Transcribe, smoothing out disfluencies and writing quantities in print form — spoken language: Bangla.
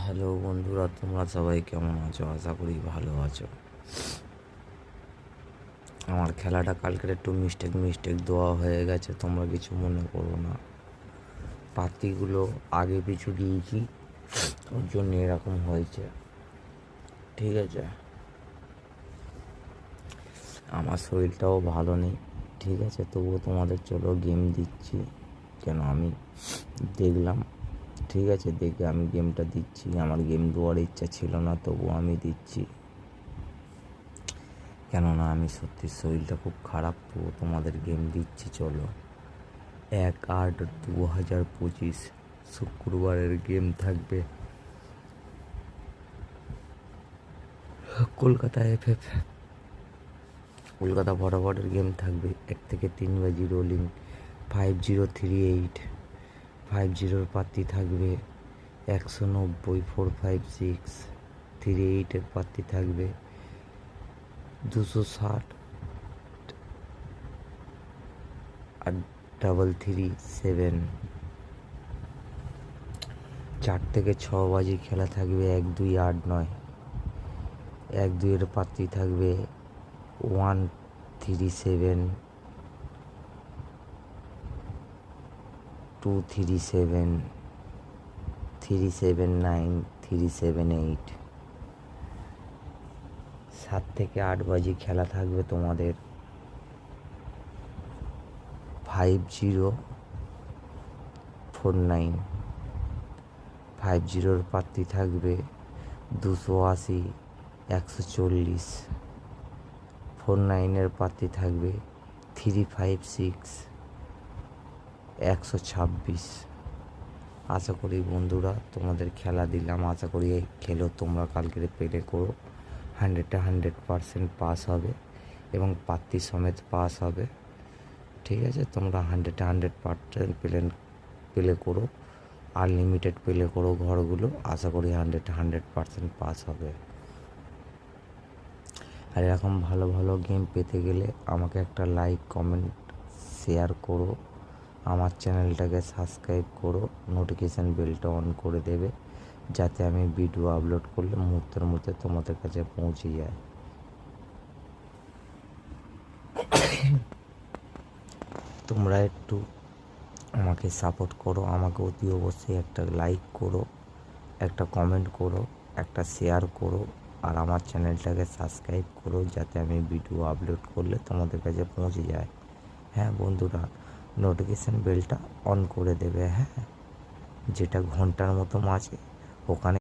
হ্যালো বন্ধুরা, তোমরা সবাই কেমন আছো? আশা করি ভালো আছো। আমার খেলাটা কালকের একটু মিস্টেক দেওয়া হয়ে গেছে, তোমরা কিছু মনে করো না। পাতিগুলো আগে পিছু দিয়েছি, ওর জন্য এরকম হয়েছে। ঠিক আছে, আমার শরীরটাও ভালো নেই। ঠিক আছে, তবুও তোমাদের চলো গেম দিচ্ছি। কেন আমি দেখলাম, ঠিক আছে, দেখে আমি গেমটা দিচ্ছি। আমার গেম দেওয়ার ইচ্ছা ছিল না, তবুও আমি দিচ্ছি। কেননা আমি সত্যি শরীরটা খুব খারাপ, তো তোমাদের গেম দিচ্ছি। চলো, 1/8/2025 শুক্রবারের গেম থাকবে কলকাতা FF, কলকাতা ফটাফটের গেম থাকবে 1 থেকে 3 বাজি রোলিং 5038। 50 প্রার্থী থাকবে 190 456। 38 প্রার্থী থাকবে 260 আর 337। 4 থেকে 6 বাজি খেলা থাকবে 1289। 1-2 প্রার্থী থাকবে 137 237 379 378। 7 থেকে 8 বাজি খেলা থাকবে তোমাদের 5049। 50 প্রার্থী থাকবে 280 140। 49 প্রার্থী থাকবে 356 126। আশা করি বন্ধুরা তোমাদের খেলা দিলাম, আশা করি খেলো তোমরা কালকে প্লে করো। 100% পাস হবে এবং প্রার্থী সমেত পাস হবে। ঠিক আছে, তোমরা 100% প্লে করো, আনলিমিটেড প্লে করো ঘরগুলো। আশা করি 100% পাস হবে। আর এরকম ভালো ভালো গেম পেতে গেলে আমাকে একটা লাইক কমেন্ট শেয়ার করো, আমার চ্যানেলটাকে সাবস্ক্রাইব করো, নোটিফিকেশান বেলটা অন করে দেবে, যাতে আমি ভিডিও আপলোড করলে মুহূর্তের মধ্যে তোমাদের কাছে পৌঁছে যায়। তোমরা একটু আমাকে সাপোর্ট করো, আমাকে অতি অবশ্যই একটা লাইক করো, একটা কমেন্ট করো, একটা শেয়ার করো, আর আমার চ্যানেলটাকে সাবস্ক্রাইব করো, যাতে আমি ভিডিও আপলোড করলে তোমাদের কাছে পৌঁছে যায়। হ্যাঁ বন্ধুরা, নোটিফিকেশান বেলটা অন করে দেবে। হ্যাঁ, যেটা ঘন্টার মতো আছে ওখানে